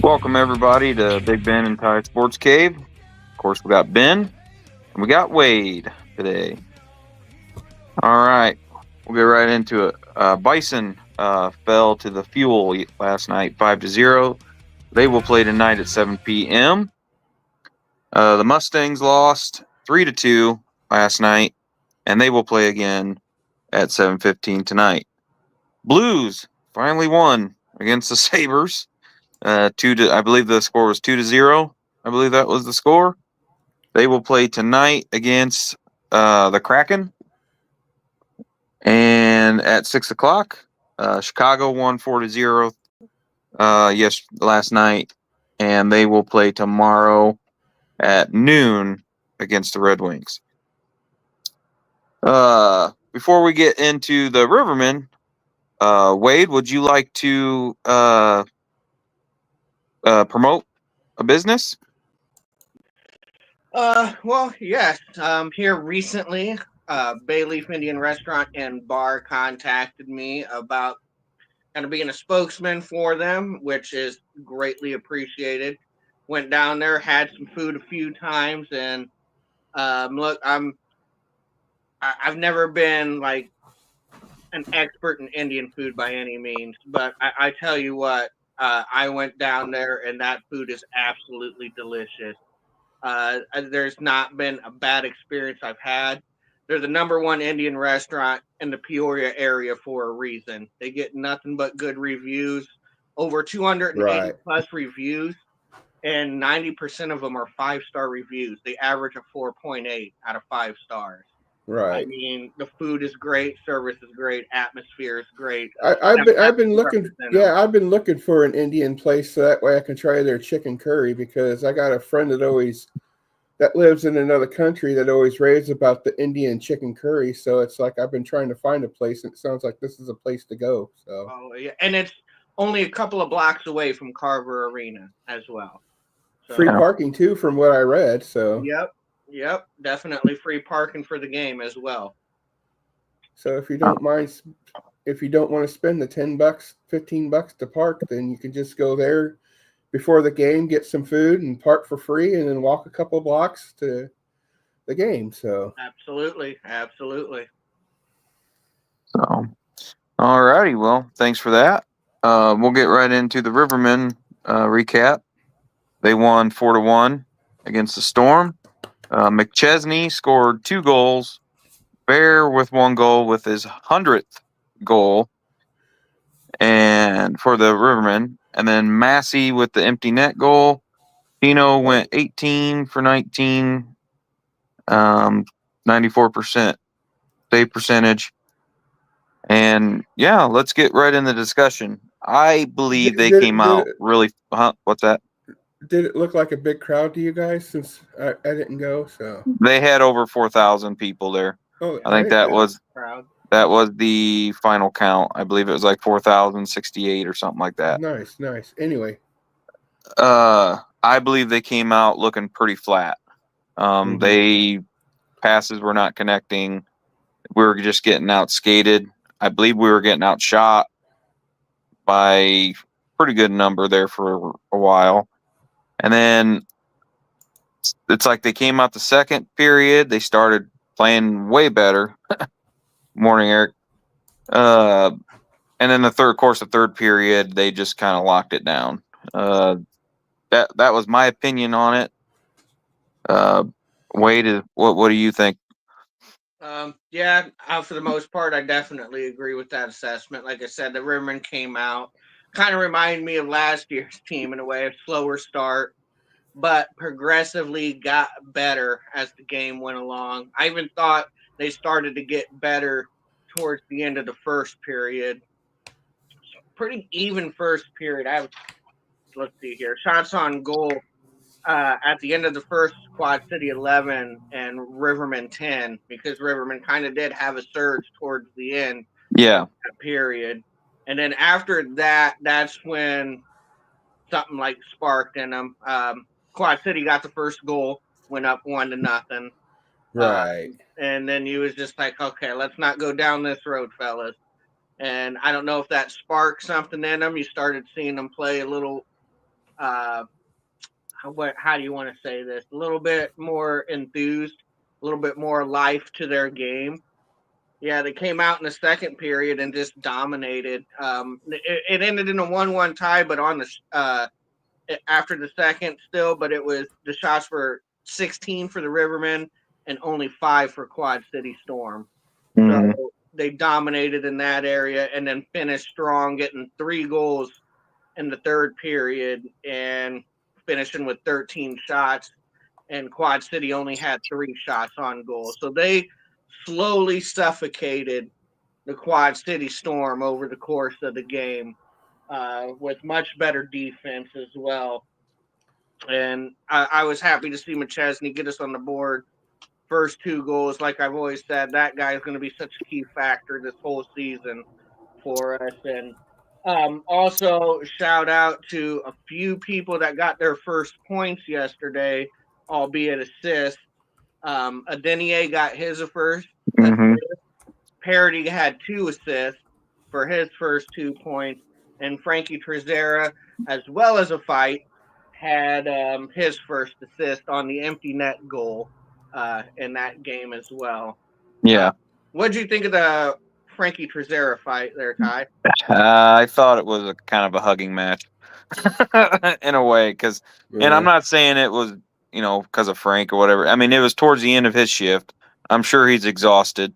Welcome everybody to Big Ben and Ty Sports Cave. Of course, we got Ben and we got Wade today. All right, we'll get right into it. Bison fell to the Fuel last night, 5-0. They will play tonight at 7 p.m. The Mustangs lost 3-2 last night, and they will play again at 7:15 tonight. Blues finally won against the Sabres. I believe the score was 2-0. I believe that was the score. They will play tonight against the Kraken, and at 6:00. Chicago won 4-0. Last night, and they will play tomorrow at noon against the Red Wings. Before we get into the Rivermen, Wade, would you like to promote a business? Well, yes. Here recently, Bayleaf Indian Restaurant and Bar contacted me about kind of being a spokesman for them, which is greatly appreciated. Went down there, had some food a few times, and look, I've never been like an expert in Indian food by any means, but I tell you what, I went down there and that food is absolutely delicious. There's not been a bad experience I've had. They're the number one Indian restaurant in the Peoria area for a reason. They get nothing but good reviews, over 280 plus reviews, and 90% of them are 5-star reviews. They average a 4.8 out of 5 stars. Right. I mean, the food is great, service is great, atmosphere is great. I've been looking. Yeah, I've been looking for an Indian place so that way I can try their chicken curry, because I got a friend that lives in another country that always raves about the Indian chicken curry. So it's like I've been trying to find a place, and it sounds like this is a place to go. So. Oh yeah, and it's only a couple of blocks away from Carver Arena as well. So. Free parking too, from what I read. So. Yep, definitely free parking for the game as well. So if you don't mind, if you don't want to spend the $10, $15 to park, then you can just go there before the game, get some food, and park for free, and then walk a couple blocks to the game. So absolutely. So, all righty. Well, thanks for that. We'll get right into the Rivermen recap. They won 4-1 against the Storm. McChesney scored 2 goals. Bear with 1 goal with his 100th goal, and for the Rivermen, and then Massey with the empty net goal. Pino went 18 for 19, 94% save percentage. And yeah, let's get right in the discussion. I believe they came out really. What's that? Did it look like a big crowd to you guys? Since I didn't go, so they had over 4,000 people there. Oh, I think that was the final count. I believe it was like 4,068 or something like that. Nice. Anyway, I believe they came out looking pretty flat. They passes were not connecting. We were just getting out skated. I believe we were getting outshot by a pretty good number there for a while. And then it's like they came out the second period. They started playing way better. Morning, Eric. And then the third period, they just kind of locked it down. That was my opinion on it. Wade, what do you think? For the most part, I definitely agree with that assessment. Like I said, the Rivermen came out, kind of reminded me of last year's team in a way, a slower start, but progressively got better as the game went along. I even thought they started to get better towards the end of the first period. Pretty even first period. Let's see here. Shots on goal at the end of the first, Quad City 11 and Rivermen 10, because Rivermen kind of did have a surge towards the end. Yeah. Of that period. And then after that, that's when something like sparked in them. Quad City got the first goal, went up 1-0. Right. And then he was just like, okay, let's not go down this road, fellas. And I don't know if that sparked something in them. You started seeing them play a little how do you want to say this? A little bit more enthused, a little bit more life to their game. Yeah, they came out in the second period and just dominated. It ended in a 1-1 tie, but on the after the second still, but it was the shots were 16 for the Rivermen and only 5 for Quad City Storm. Mm-hmm. So they dominated in that area and then finished strong, getting 3 goals in the third period and finishing with 13 shots. And Quad City only had 3 shots on goal. So they slowly suffocated the Quad City Storm over the course of the game with much better defense as well. And I was happy to see McChesney get us on the board. First 2 goals, like I've always said, that guy is going to be such a key factor this whole season for us. And also, shout out to a few people that got their first points yesterday, albeit assists. Adenier got his first Mm-hmm. assist. Parody had 2 assists for his first 2 points. And Frankie Trezera, as well as a fight, had his first assist on the empty net goal in that game as well. Yeah. What did you think of the Frankie Trezera fight there, Ty? I thought it was a kind of a hugging match in a way, and I'm not saying it was, because of Frank or whatever. I mean, it was towards the end of his shift. I'm sure he's exhausted.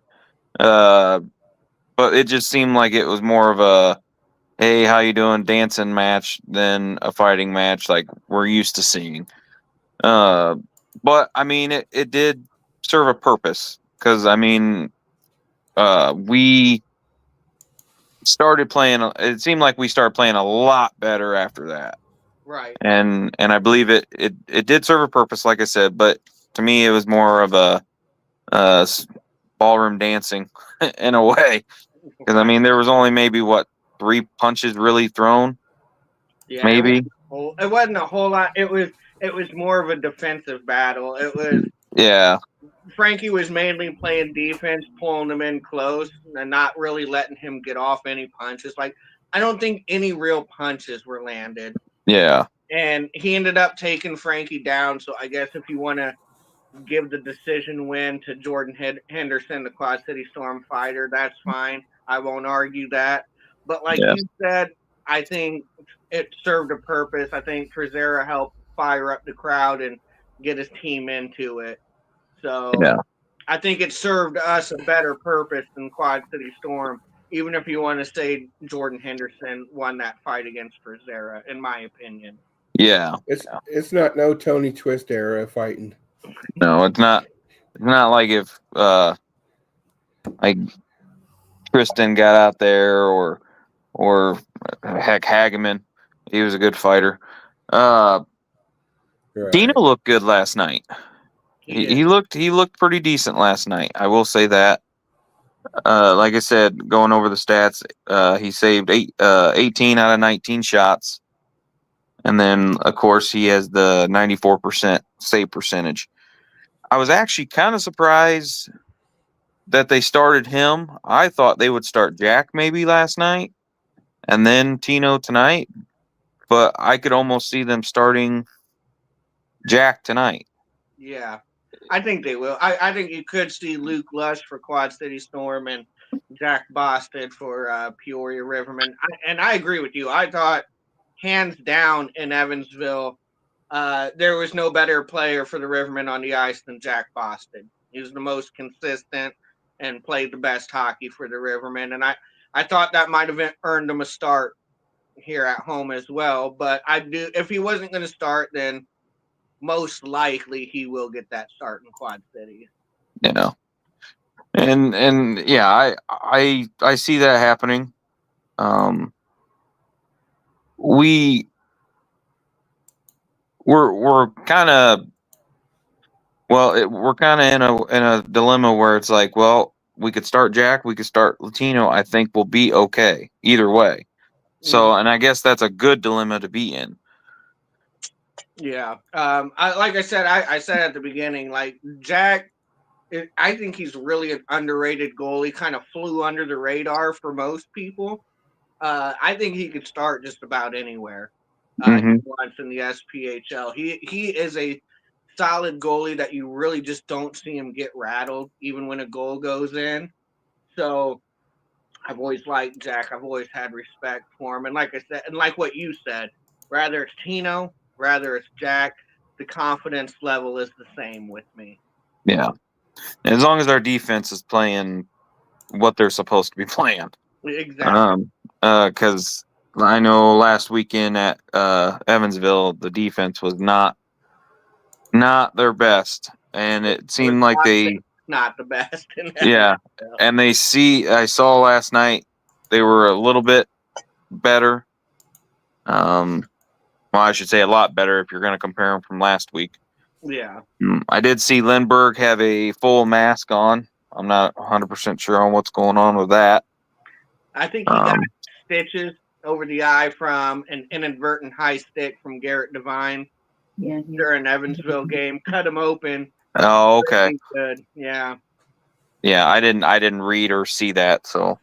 But it just seemed like it was more of a, hey, how you doing, dancing match than a fighting match like we're used to seeing. But I mean, it did serve a purpose because I mean, we started playing. It seemed like we started playing a lot better after that. Right. And I believe it did serve a purpose, like I said. But to me, it was more of a ballroom dancing in a way. Because I mean, there was only maybe 3 punches really thrown. Yeah, Maybe. It wasn't a whole lot. It was more of a defensive battle. It was Frankie was mainly playing defense, pulling him in close, and not really letting him get off any punches. Like I don't think any real punches were landed. Yeah. And he ended up taking Frankie down. So I guess if you want to give the decision win to Jordan Henderson, the Quad City Storm fighter, that's fine. I won't argue that. But like you said, I think it served a purpose. I think Trezera helped fire up the crowd and get his team into it. So I think it served us a better purpose than Quad City Storm, even if you want to say Jordan Henderson won that fight against Trezera, in my opinion. Yeah. It's not no Tony Twist era fighting. No, it's not. It's not like if like Tristan got out there or heck Hageman. He was a good fighter. Right. Dino looked good last night. He looked pretty decent last night. I will say that. Like I said, going over the stats, he saved 18 out of 19 shots. And then, of course, he has the 94% save percentage. I was actually kind of surprised that they started him. I thought they would start Jack maybe last night and then Tino tonight. But I could almost see them starting Jack tonight. Yeah, I think they will. I think you could see Luke Lush for Quad City Storm and Jack Boston for Peoria Rivermen. And I agree with you. I thought, hands down, in Evansville, there was no better player for the Rivermen on the ice than Jack Boston. He was the most consistent and played the best hockey for the Rivermen. And I thought that might have earned him a start here at home as well. But if he wasn't going to start, then most likely he will get that start in Quad City. And yeah, I see that happening. We're kind of we're kind of in a dilemma where it's like, well, we could start Jack, we could start Latino. I think we'll be okay either way. So, and I guess that's a good dilemma to be in. Yeah. Like I said, I said at the beginning, like Jack, I think he's really an underrated goalie. Kind of flew under the radar for most people. I think he could start just about anywhere. once in the SPHL. He is a solid goalie that you really just don't see him get rattled, even when a goal goes in. So I've always liked Jack. I've always had respect for him. And like I said, and like what you said, rather it's Tino, rather it's Jack, the confidence level is the same with me. Yeah. As long as our defense is playing what they're supposed to be playing. Exactly. Because I know last weekend at Evansville, the defense was not their best, and it seemed like they not the best. Yeah, and I saw last night they were a little bit better. Well, I should say a lot better if you're going to compare them from last week. Yeah. I did see Lindbergh have a full mask on. I'm not 100% sure on what's going on with that. I think he got stitches over the eye from an inadvertent high stick from Garrett Devine during Evansville game. Cut him open. Oh, okay. Good. Yeah. Yeah, I didn't read or see that. So,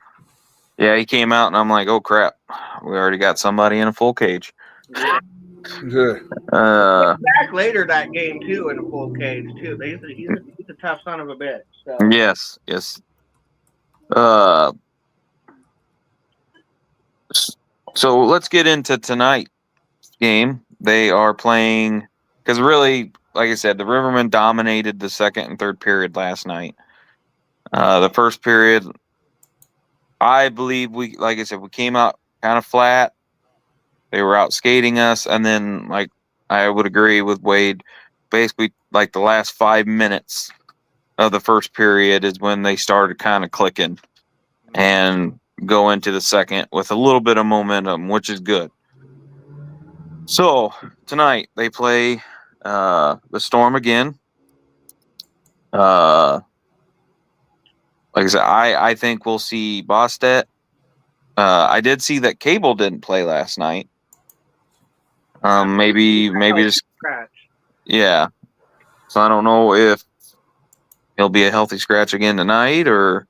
yeah, he came out and I'm like, oh crap, we already got somebody in a full cage. Yeah. Back later that game too in a full cage too. He's a tough son of a bitch. So. Yes. So let's get into tonight's game. They are playing because really, like I said, the Rivermen dominated the second and third period last night. The first period, I believe like I said, we came out kind of flat. They were out skating us, and then like I would agree with Wade, basically like the last 5 minutes of the first period is when they started kind of clicking and go into the second with a little bit of momentum, which is good. So tonight they play the Storm again. Like I said, I think we'll see Bostet. I did see that Cable didn't play last night. Maybe just scratch. Yeah. So I don't know if he'll be a healthy scratch again tonight or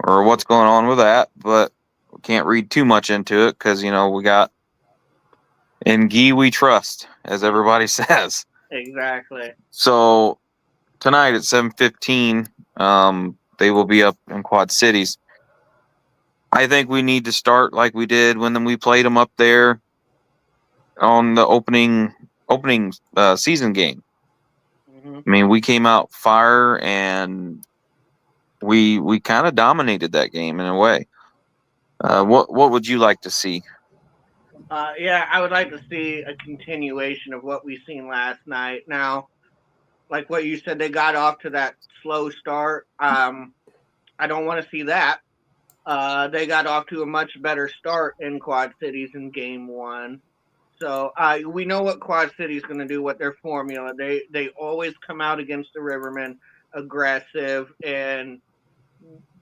what's going on with that, but we can't read too much into it because we got in Guy we trust, as everybody says. Exactly. So tonight at 7:15, they will be up in Quad Cities. I think we need to start like we did when we played them up there on the opening season game. Mm-hmm. I mean, we came out fire and we kind of dominated that game in a way. What would you like to see? Yeah, I would like to see a continuation of what we seen last night. Now, like what you said, they got off to that slow start. I don't want to see that. They got off to a much better start in Quad Cities in game one. So we know what Quad City's going to do, what their formula. They always come out against the Rivermen aggressive, and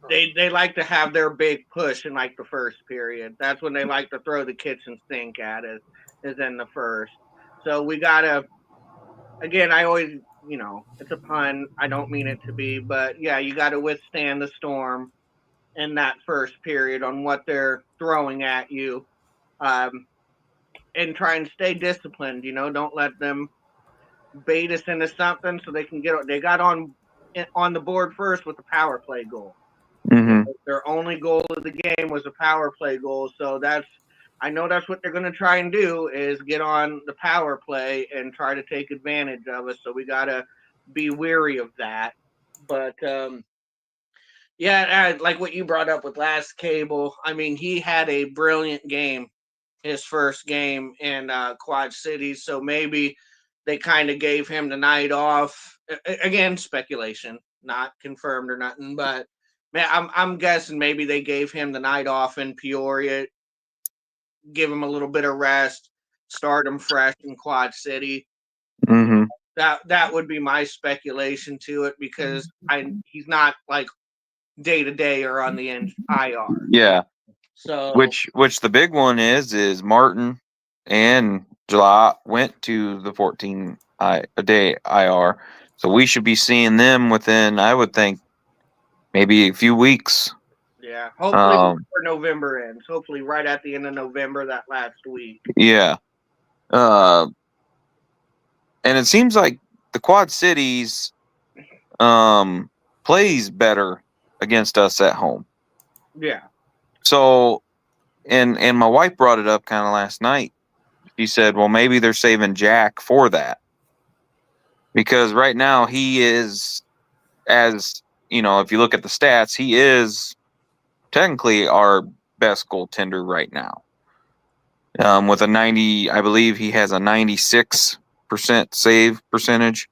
they like to have their big push in like the first period. That's when they like to throw the kitchen sink at us, is in the first. So we gotta. Again, I always, it's a pun. I don't mean it to be, but yeah, you got to withstand the storm in that first period on what they're throwing at you. And try and stay disciplined. Don't let them bait us into something so they can get. They got on the board first with the power play goal. Mm-hmm. Their only goal of the game was a power play goal. So I know that's what they're going to try and do is get on the power play and try to take advantage of us. So we got to be wary of that. But yeah, like what you brought up with last Cable. I mean, he had a brilliant game. His first game in Quad Cities, so maybe they kind of gave him the night off. Again, speculation, not confirmed or nothing, but man, I'm guessing maybe they gave him the night off in Peoria, give him a little bit of rest, start him fresh in Quad City. Mm-hmm. That would be my speculation to it because he's not like day to day or on the IR. Yeah. So which the big one is Martin and July went to the 14-day IR, so we should be seeing them within, I would think, maybe a few weeks. Yeah, hopefully before November ends. Hopefully right at the end of November, that last week. Yeah, And it seems like the Quad Cities plays better against us at home. Yeah. So, and my wife brought it up kind of last night. She said, well, maybe they're saving Jack for that. Because right now he is, as you know, if you look at the stats, he is technically our best goaltender right now. With a 90, I believe he has a 96% save percentage.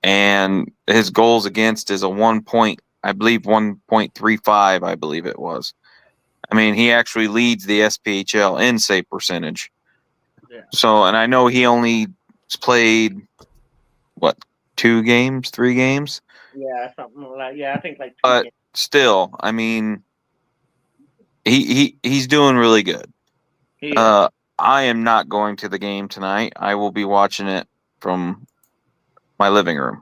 And his goals against is a 1.35, I believe it was. I mean, he actually leads the SPHL in save percentage. Yeah. So, and I know he only played, what, 2 games, 3 games? Yeah, something like I think like 2 But games. still, I mean, he's doing really good. Yeah. I am not going to the game tonight. I will be watching it from my living room.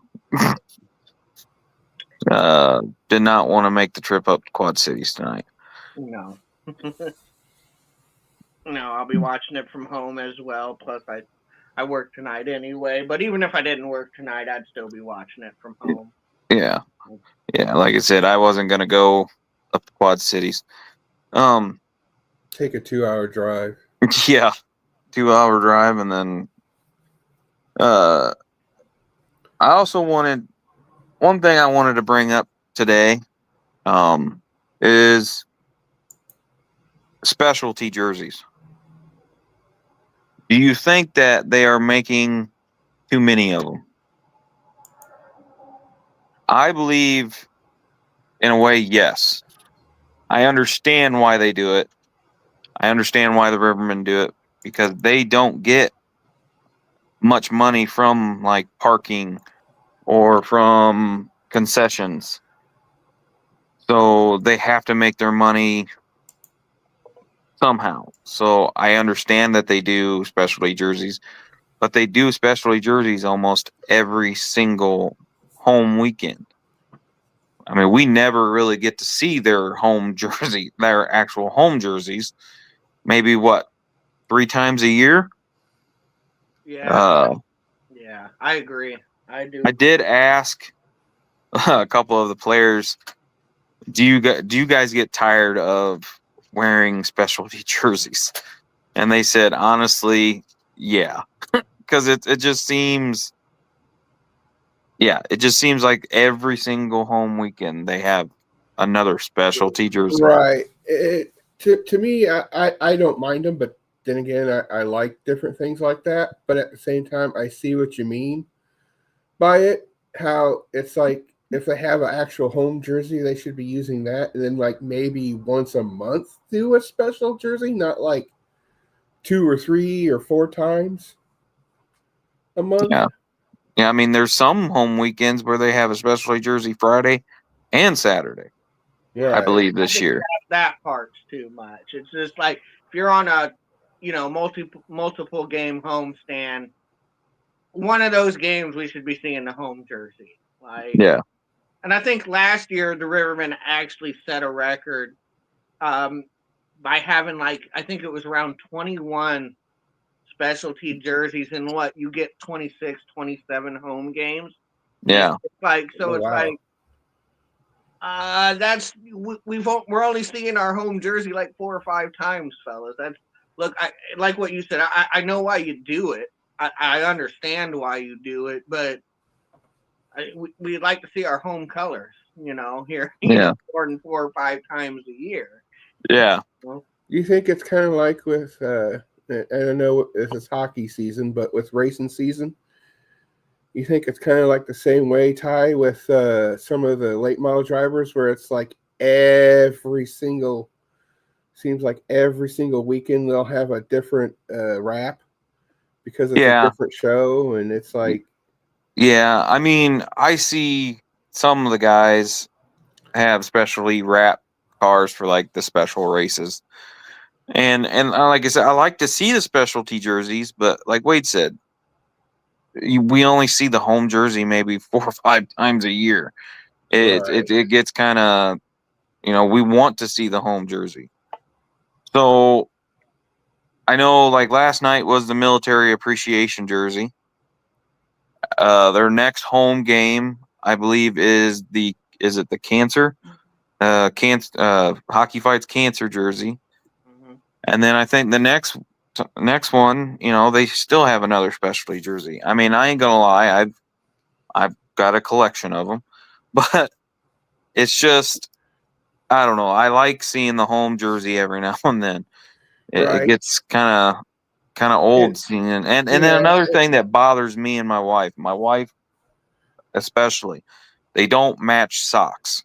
Did not want to make the trip up to Quad Cities tonight. No. No, I'll be watching it from home as well. Plus, I work tonight anyway. But even if I didn't work tonight, I'd still be watching it from home. Yeah. Like I said, I wasn't gonna go up to Quad Cities. Take a 2-hour drive. Yeah, 2-hour drive, and then I also wanted one thing I wanted to bring up today is specialty jerseys. Do you think that they are making too many of them? I believe, in a way, yes. I understand why they do it. I understand why the Rivermen do it, because they don't get much money from like parking or from concessions. So they have to make their money somehow. So I understand that they do specialty jerseys, but they do specialty jerseys almost every single home weekend. I mean, we never really get to see their home jersey, their actual home jerseys. Maybe what, 3 times a year? Yeah. Yeah, I agree. I do. I did ask a couple of the players, do you guys get tired of wearing specialty jerseys? And they said, honestly, yeah, because it just seems, it just seems like every single home weekend they have another specialty jersey. Right. To me, I don't mind them, but then again, I like different things like that. But at the same time, I see what you mean by it. How it's like if they have an actual home jersey, they should be using that, and then like maybe once a month do a special jersey, not like 2 or 3 or 4 times a month. Yeah. I mean, there's some home weekends where they have a specialty jersey Friday and Saturday. Yeah, I believe this year. That part's too much. It's just like if you're on a, multiple game homestand, one of those games we should be seeing the home jersey. Yeah. And I think last year the Rivermen actually set a record by having I think it was around 21 specialty jerseys in what you get 26, 27 home games. Yeah. That's we're only seeing our home jersey like 4 or 5 times, fellas. I like what you said. I know why you do it. I understand why you do it, but we'd like to see our home colors, here more than 4 or 5 times a year. Yeah. You think it's kind of like with I don't know, this is hockey season, but with racing season, you think it's kind of like the same way, Ty, with some of the late model drivers, where it's like seems like every single weekend they'll have a different wrap because it's a different show, and it's like. Yeah, I mean, I see some of the guys have specially wrapped cars for like the special races. And like I said, I like to see the specialty jerseys, but like Wade said, we only see the home jersey maybe 4 or 5 times a year. It gets kind of, we want to see the home jersey. So I know, like last night was the military appreciation jersey. Their next home game, I believe, is the cancer, hockey fights cancer jersey, and then I think the next one, they still have another specialty jersey. I mean, I ain't gonna lie, I've got a collection of them, but it's just, I don't know. I like seeing the home jersey every now and then. It gets kind of old seeing it. And then another thing that bothers me and my wife especially, they don't match socks.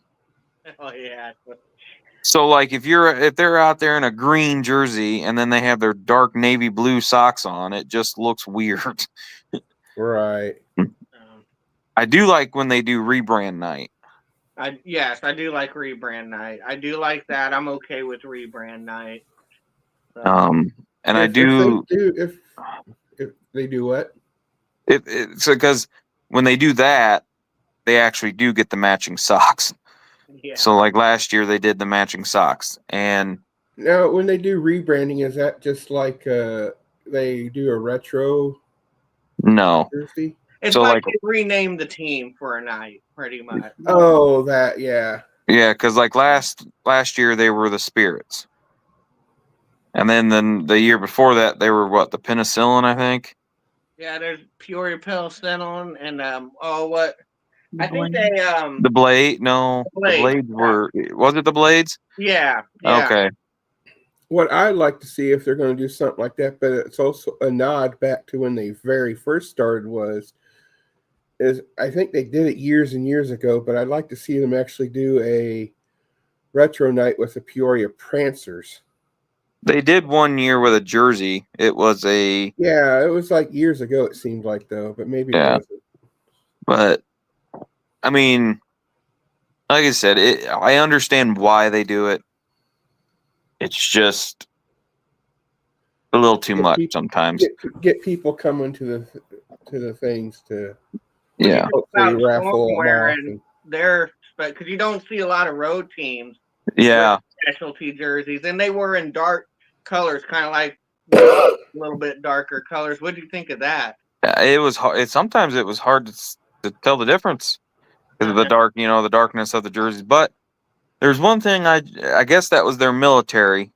Oh yeah. So like if they're out there in a green jersey and then they have their dark navy blue socks on, it just looks weird. Right. I do like when they do rebrand night. Yes, I do like rebrand night. I do like that. I'm okay with rebrand night. And if they do what? It's because when they do that, they actually do get the matching socks. Yeah. So like last year they did the matching socks. And now when they do rebranding, is that just like they do a retro? No. Jersey? It's so like they rename the team for a night, pretty much. Oh, that, yeah. Yeah, because like last year they were the Spirits. And then the year before that they were what, the Penicillin, I think? Yeah, there's Peoria Penicillin and what? I think they the Blade. No, the Blades were. Was it the Blades? Yeah. Okay. What I'd like to see if they're going to do something like that, but it's also a nod back to when they very first started is I think they did it years and years ago, but I'd like to see them actually do a retro night with the Peoria Prancers. They did one year with a jersey. It was it was like years ago. It seemed like though, but maybe it wasn't. But I mean, like I said, I understand why they do it. It's just a little too much sometimes. Get people coming to the things to hopefully raffle wearing their, because you don't see a lot of road teams. Yeah. Specialty jerseys, and they were in dark colors, kind of like a little bit darker colors. What do you think of that? It was hard. Sometimes it was hard to tell the difference because of the dark, the darkness of the jerseys. But there's one thing I guess that was their military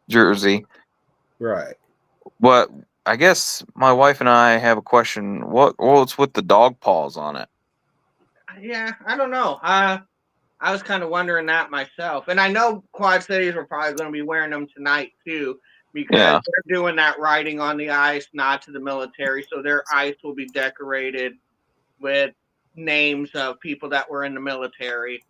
jersey. Right. But I guess my wife and I have a question. What's with the dog paws on it? Yeah, I don't know. I was kind of wondering that myself. And I know Quad Cities were probably going to be wearing them tonight too, because they're doing that riding on the ice, nod to the military. So their ice will be decorated with names of people that were in the military.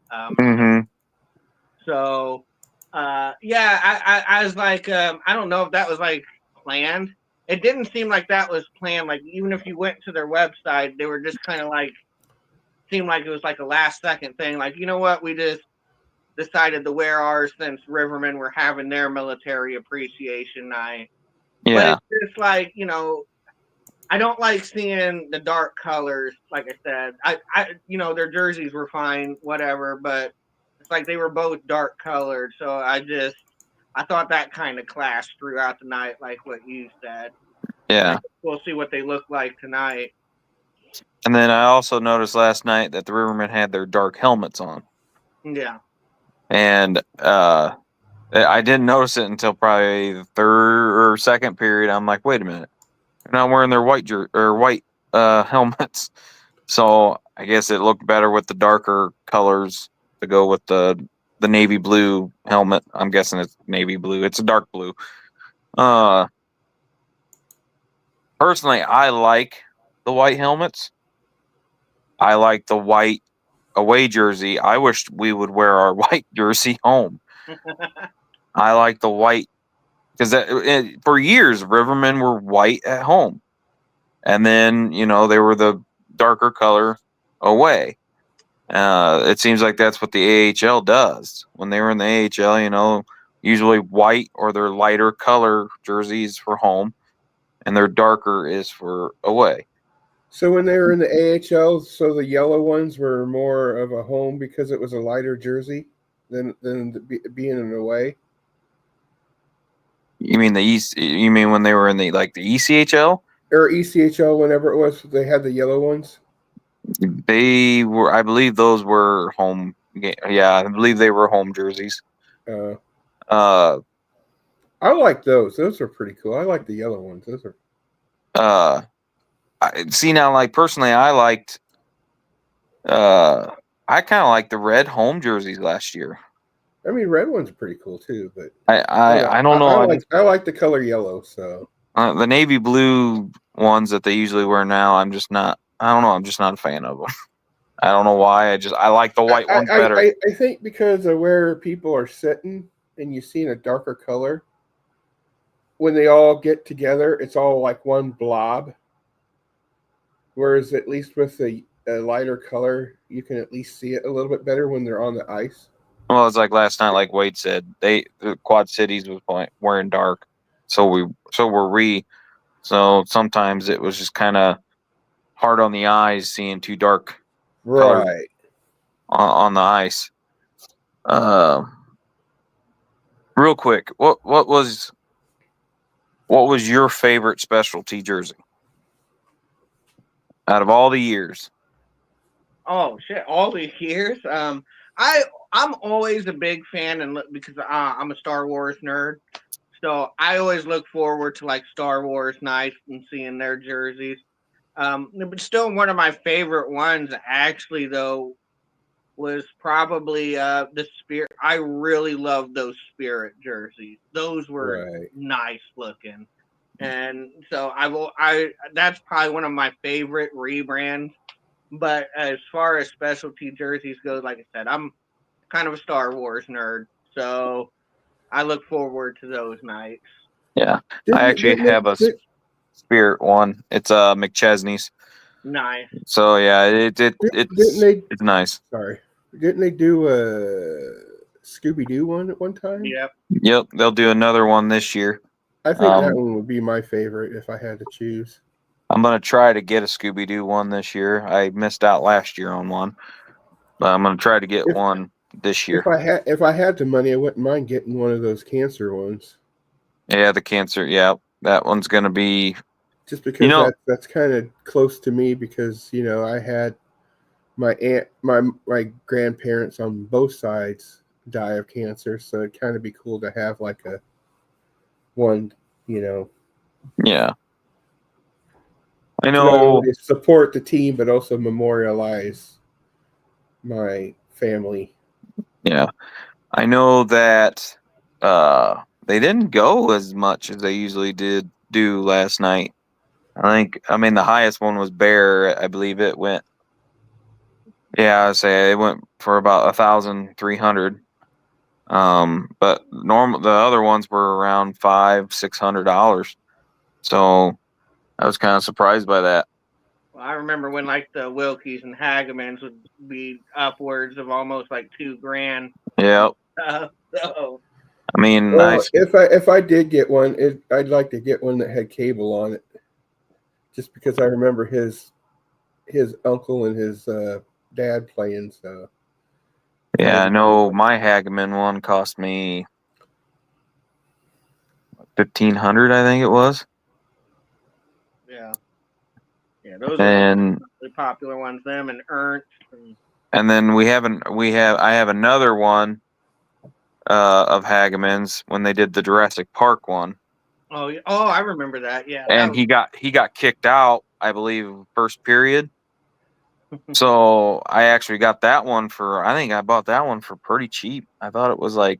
So, I was like, I don't know if that was like planned. It didn't seem like that was planned. Like even if you went to their website, they were just kind of like, seemed like it was like a last second thing. Like, you know what? We just decided to wear ours since Rivermen were having their military appreciation night. Yeah. But it's just like, I don't like seeing the dark colors. Like I said, I their jerseys were fine, whatever, but it's like they were both dark colored. So I thought that kind of clashed throughout the night, like what you said. Yeah. We'll see what they look like tonight. And then I also noticed last night that the Rivermen had their dark helmets on. Yeah. And I didn't notice it until probably the third or second period. I'm like, wait a minute. They're not wearing their white helmets. So I guess it looked better with the darker colors to go with the navy blue helmet. I'm guessing it's navy blue. It's a dark blue. Personally, I like the white helmets. I like the white away jersey. I wish we would wear our white jersey home. I like the white because for years Rivermen were white at home, and then they were the darker color away. It seems like that's what the AHL does. When they were in the AHL, usually white or their lighter color jerseys for home, and their darker is for away. So when they were in the AHL, so the yellow ones were more of a home because it was a lighter jersey than being an away? You mean the East? You mean when they were in the ECHL or ECHL? Whenever it was, they had the yellow ones. They were, I believe, those were home. Yeah, I believe they were home jerseys. I like those. Those are pretty cool. I like the yellow ones. Those are. See now, like personally, I liked. I kind of like the red home jerseys last year. I mean, red ones are pretty cool too, but I don't know. I like the color yellow. So the navy blue ones that they usually wear now, I'm just not. I don't know. I'm just not a fan of them. I don't know why. I like the white ones better. I think because of where people are sitting, and you see in a darker color, when they all get together, it's all like one blob. Whereas at least with a lighter color, you can at least see it a little bit better when they're on the ice. Well, it's like last night, like Wade said, the Quad Cities was wearing dark, so were we. So sometimes it was just kind of hard on the eyes seeing too dark colors on the ice. Real quick, what was your favorite specialty jersey out of all the years? Oh shit! All these years, I'm always a big fan, and because I'm a Star Wars nerd, so I always look forward to like Star Wars nights and seeing their jerseys. But still, one of my favorite ones, actually, though, was probably the Spirit. I really love those Spirit jerseys. Those were nice looking, and so that's probably one of my favorite rebrands. But as far as specialty jerseys go, like I said, I'm kind of a Star Wars nerd, so I look forward to those nights. Yeah, I actually have a Spirit one. It's McChesney's. Nice. So yeah, it's nice. Sorry, didn't they do a Scooby-Doo one at one time? Yep, they'll do another one this year. I think that one would be my favorite if I had to choose. I'm gonna try to get a Scooby-Doo one this year. I missed out last year on one, but I'm gonna try to get one this year. If I had the money, I wouldn't mind getting one of those cancer ones. Yeah, the cancer. Yeah, that one's gonna be. Just because that's kind of close to me, because I had my grandparents on both sides die of cancer, so it'd kind of be cool to have like a one. Yeah. I know. Not only support the team, but also memorialize my family. Yeah. I know that they didn't go as much as they usually do last night. I mean, the highest one was Bear. I believe it went. Yeah, I'd say it went for about 1,300. But the other ones were around $500-$600. So I was kind of surprised by that. Well, I remember when like the Wilkies and Hagemans would be upwards of almost like $2,000. Yeah. So. I mean, if I did get one, I'd like to get one that had cable on it, just because I remember his uncle and his dad playing. So yeah, I know my Hageman one cost me $1,500. I think it was. Yeah, those are really popular ones. Them and Ernst. And then I have another one of Hageman's when they did the Jurassic Park one. Oh, I remember that. Yeah, and he got kicked out, I believe, first period. So I actually got that one I think I bought that one for pretty cheap. I thought it was like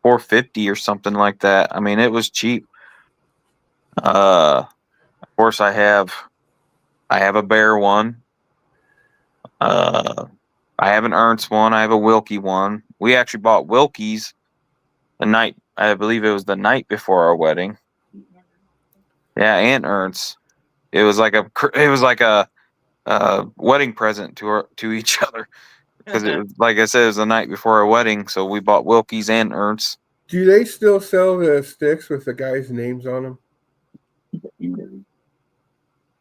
$450 or something like that. I mean, it was cheap. Of course, I have a Bear one. I have an Ernst one. I have a Wilkie one. We actually bought Wilkies I believe it was the night before our wedding. Yeah, and Ernst. It was like a wedding present to each other, because it was, like I said, it was the night before our wedding, so we bought Wilkies and Ernst. Do they still sell the sticks with the guys' names on them?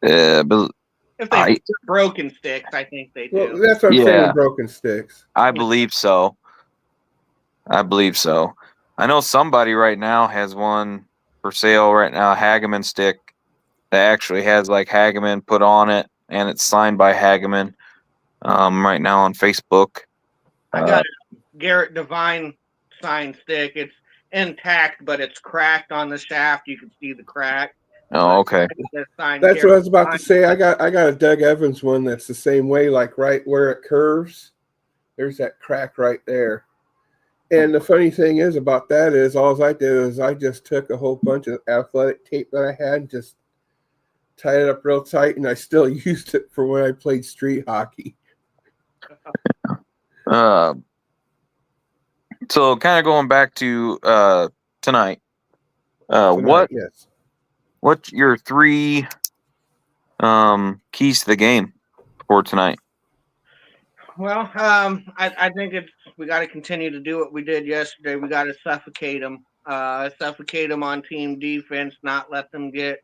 But if they broken sticks, I think they do. Well, that's what I'm saying. Broken sticks. I believe so. I know somebody right now has one for sale right now, a Hageman stick that actually has like Hageman put on it, and it's signed by Hageman. Right now on Facebook. I got a Garrett Devine signed stick. It's intact, but it's cracked on the shaft. You can see the crack. Oh, okay. That's what I was about to say. I got a Doug Evans one that's the same way, like right where it curves. There's that crack right there. And the funny thing is about that is all I did is I just took a whole bunch of athletic tape that I had and just tied it up real tight, and I still used it for when I played street hockey. So kind of going back to tonight. Yes. What's your 3 keys to the game for tonight? Well, I think we got to continue to do what we did yesterday. We got to suffocate them on team defense, not let them get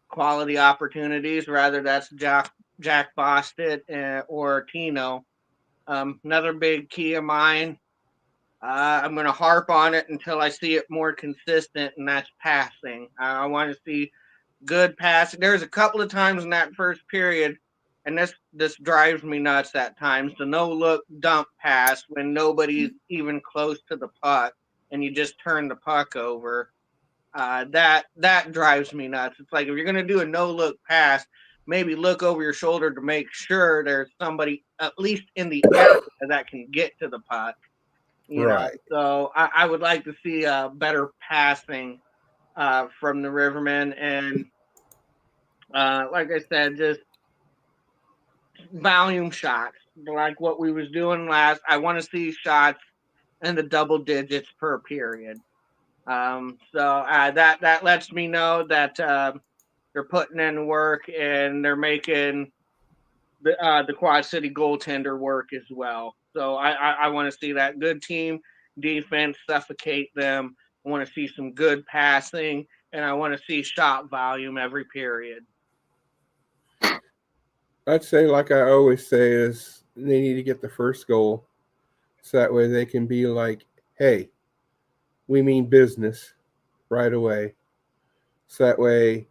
quality opportunities. Rather, that's Jack Bostic or Tino. Another big key of mine. I'm going to harp on it until I see it more consistent, and that's passing. I want to see good passing. There's a couple of times in that first period, and this drives me nuts at times. The no-look dump pass when nobody's even close to the puck, and you just turn the puck over. That drives me nuts. It's like if you're going to do a no-look pass, maybe look over your shoulder to make sure there's somebody at least in the area that can get to the puck. You know, so I would like to see better passing from the Rivermen, and like I said, just volume shots like what we was doing last. I want to see shots in the double digits per period. So that lets me know that they're putting in work and they're making the Quad City goaltender work as well. So I want to see that good team defense suffocate them. I want to see some good passing, and I want to see shot volume every period. I'd say, like I always say, is they need to get the first goal, so that way they can be like, "Hey, we mean business," right away. So that way,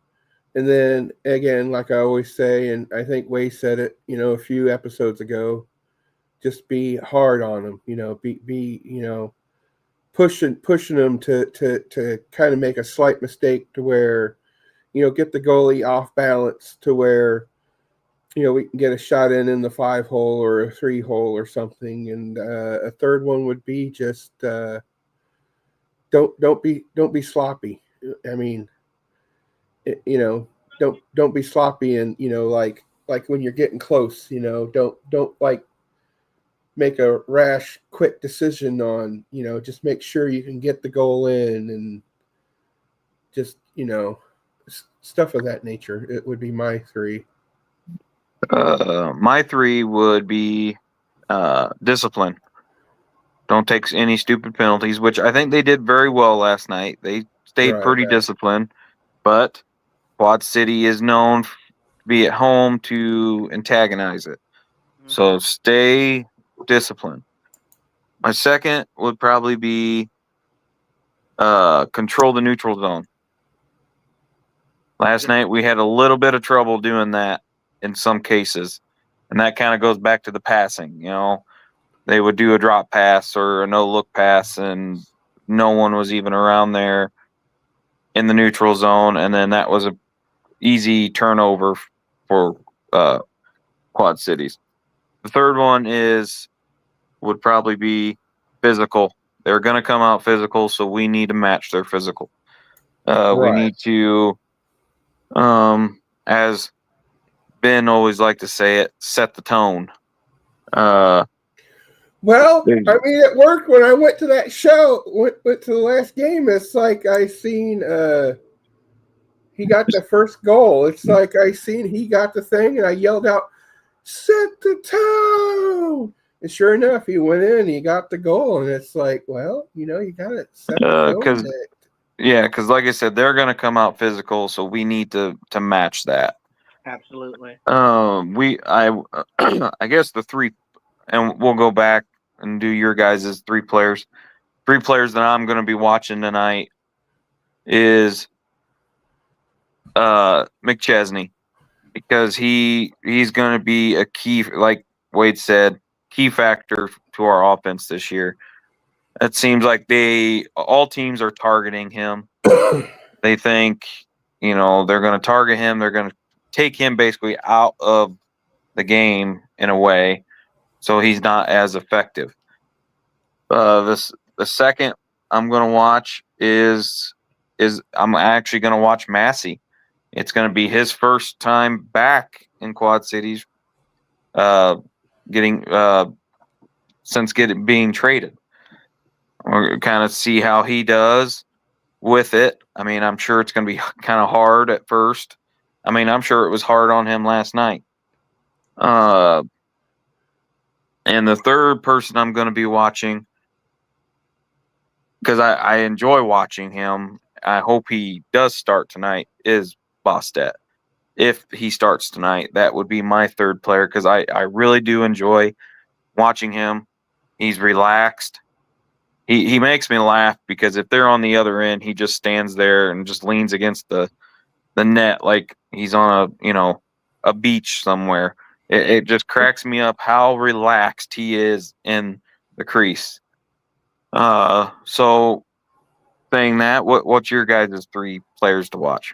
and then again, like I always say, and I think Way said it, a few episodes ago, just be hard on them. Be pushing them to kind of make a slight mistake to where, get the goalie off balance to where, we can get a shot in the 5-hole or a 3-hole or something. And a third one would be just don't be sloppy. I mean, don't be sloppy, and like when you're getting close, don't like make a rash quick decision on, just make sure you can get the goal in, and just stuff of that nature. It would be my 3. My 3 would be discipline. Don't take any stupid penalties, which I think they did very well last night. They stayed pretty disciplined, but Quad City is known to be at home to antagonize it. So stay disciplined. My second would probably be control the neutral zone. Last night we had a little bit of trouble doing that in some cases, and that kind of goes back to the passing. They would do a drop pass or a no-look pass, and no one was even around there in the neutral zone, and then that was a easy turnover for Quad Cities. The third one would probably be physical. They're going to come out physical, so we need to match their physical. We need to, as Ben always liked to say it, set the tone. Well, I mean, it worked when I went to that show, went to the last game. It's like I seen he got the first goal. It's like I seen he got the thing, and I yelled out, "Set the tone!" And sure enough, he went in, he got the goal, and it's like, well, you got to set the tone. Because like I said, they're going to come out physical, so we need to match that. Absolutely. I guess the 3, and we'll go back and do your guys' 3 players. three players that I'm going to be watching tonight is McChesney, because he's going to be a key, like Wade said, key factor to our offense this year. It seems like all teams are targeting him. They think, they're going to target him. They're going to take him basically out of the game in a way, so he's not as effective. The second I'm going to watch is I'm actually going to watch Massey. It's going to be his first time back in Quad Cities, being traded. We're kind of see how he does with it. I mean, I'm sure it's going to be kind of hard at first. I mean, I'm sure it was hard on him last night. And the third person I'm going to be watching, because I enjoy watching him, I hope he does start tonight, is Bostet. If he starts tonight, that would be my third player, because I really do enjoy watching him. He's relaxed. He makes me laugh, because if they're on the other end, he just stands there and just leans against the net like he's on a beach somewhere. It just cracks me up how relaxed he is in the crease. So saying that, what's your guys' three players to watch?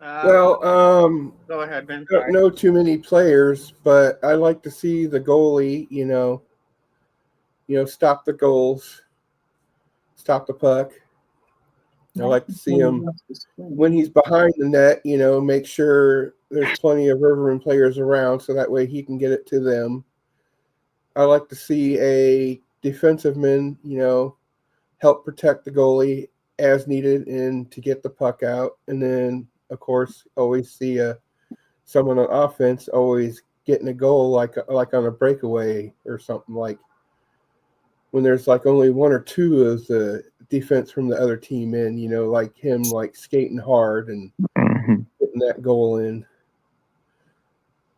Well, go ahead, Ben. I don't know too many players, but I like to see the goalie, stop the goals, stop the puck. I like to see him when he's behind the net, make sure there's plenty of Rivermen players around so that way he can get it to them. I like to see a defensive man, help protect the goalie as needed and to get the puck out. And then, of course, always see someone on offense always getting a goal like on a breakaway or something, like when there's like only one or two of the defense from the other team in, like him like skating hard and getting that goal in.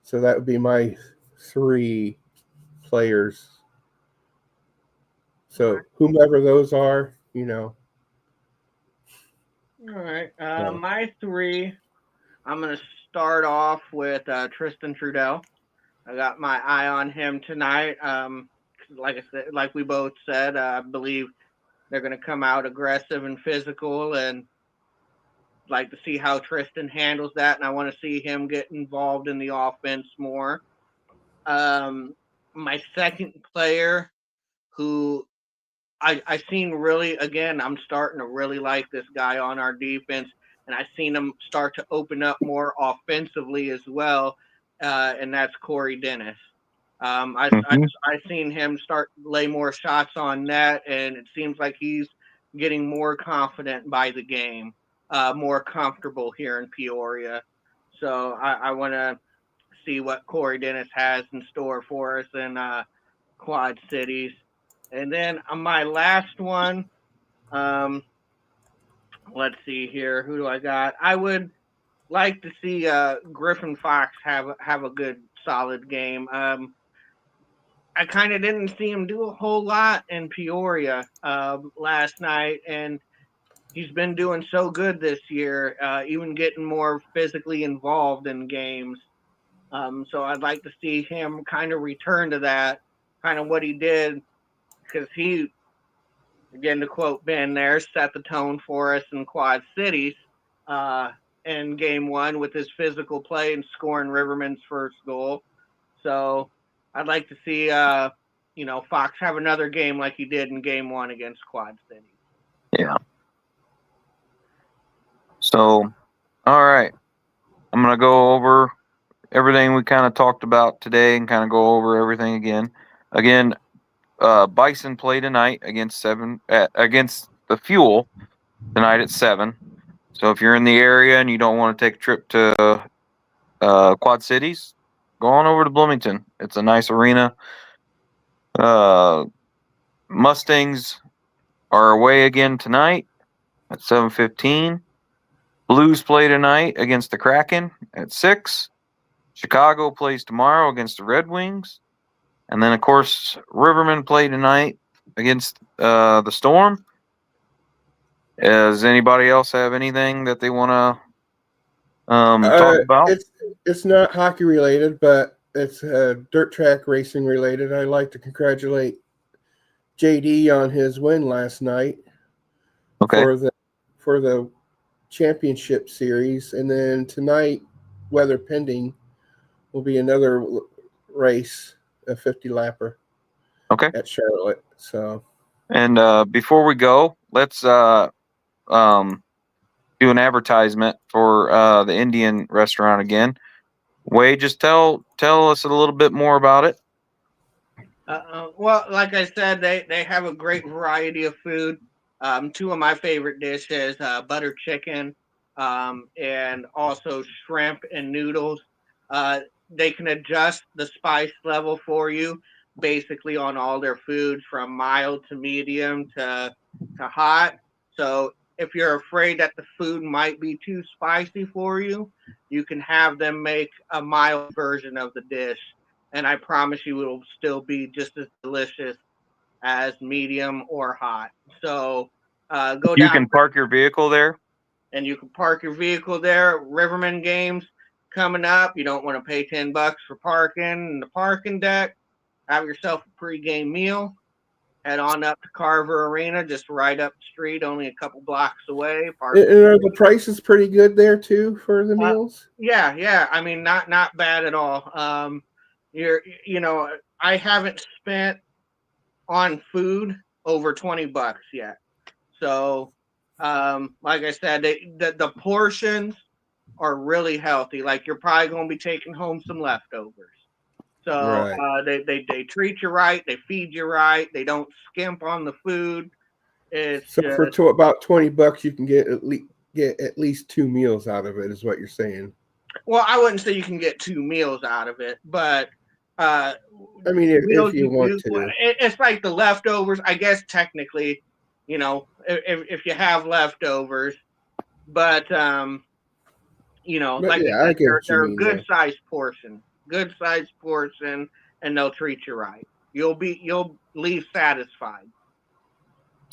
So that would be my three players. So whomever those are, All right. My three, I'm going to start off with Tristan Trudell. I got my eye on him tonight. Like I said, like we both said, I believe they're going to come out aggressive and physical, and like to see how Tristan handles that. And I want to see him get involved in the offense more. My second player, who I seen really, again, I'm starting to really like this guy on our defense, and I've seen him start to open up more offensively as well, and that's Corey Dennis. I seen him start to lay more shots on net, and it seems like he's getting more confident by the game, more comfortable here in Peoria. So I want to see what Corey Dennis has in store for us in Quad Cities. And then my last one, let's see here. Who do I got? I would like to see Griffin Fox have a good, solid game. I kind of didn't see him do a whole lot in Peoria last night, and he's been doing so good this year, even getting more physically involved in games. So I'd like to see him kind of return to that, kind of what he did, because he, again, to quote Ben there, set the tone for us in Quad Cities in game one with his physical play and scoring Rivermen's first goal. So I'd like to see, Fox have another game like he did in game one against Quad City. Yeah. So, all right. I'm going to go over everything we kind of talked about today and kind of go over everything again. Again, Bison play tonight against the Fuel tonight at 7. So if you're in the area and you don't want to take a trip to Quad Cities, go on over to Bloomington. It's a nice arena. Mustangs are away again tonight at 7:15. Blues play tonight against the Kraken at 6. Chicago plays tomorrow against the Red Wings. And then, of course, Rivermen play tonight against the Storm. Does anybody else have anything that they want to talk about? It's not hockey related, but it's dirt track racing related. I'd like to congratulate JD on his win last night for the championship series, and then tonight, weather pending, will be another race, a 50 lapper. Okay. At Charlotte. So. And before we go, let's do an advertisement for the Indian restaurant again. Wade, just tell us a little bit more about it. Well, like I said, they have a great variety of food. Two of my favorite dishes, butter chicken, and also shrimp and noodles. They can adjust the spice level for you basically on all their foods from mild to medium to hot. So if you're afraid that the food might be too spicy for you, you can have them make a mild version of the dish. And I promise you it will still be just as delicious as medium or hot. So go down. You can park your vehicle there. And you can park your vehicle there. Rivermen games coming up. You don't want to pay $10 for parking in the parking deck. Have yourself a pregame meal. Head on up to Carver Arena, just right up the street, only a couple blocks away. And are the prices pretty good there too for the meals? Yeah. I mean, not bad at all. I haven't spent on food over $20 yet. So, like I said, the portions are really healthy. Like you're probably going to be taking home some leftovers. So right. They treat you right. They feed you right. They don't skimp on the food. For about $20, you can get at least 2 meals out of it. Is what you're saying? Well, I wouldn't say you can get 2 meals out of it, but I mean, if you want to, it's like the leftovers. I guess technically, if you have leftovers, but they're a good sized portion. Good sized portion, and they'll treat you right. You'll leave satisfied.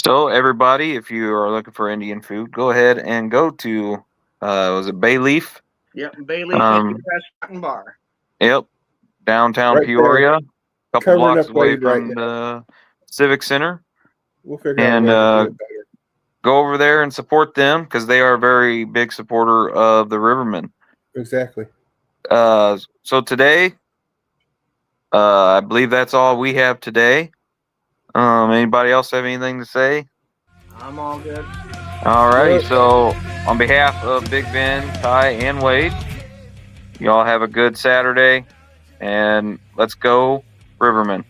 So everybody, if you are looking for Indian food, go ahead and go to was it Bay Leaf? Yep, Bay Leaf Restaurant and Bar. Yep, downtown right Peoria, a couple blocks away from right the Civic Center. We'll figure out a way to do it better. Go over there and support them because they are a very big supporter of the Rivermen. Exactly. So today, I believe that's all we have today. Anybody else have anything to say? I'm all good. All righty. So on behalf of Big Ben, Ty, and Wade, y'all have a good Saturday, and let's go Rivermen.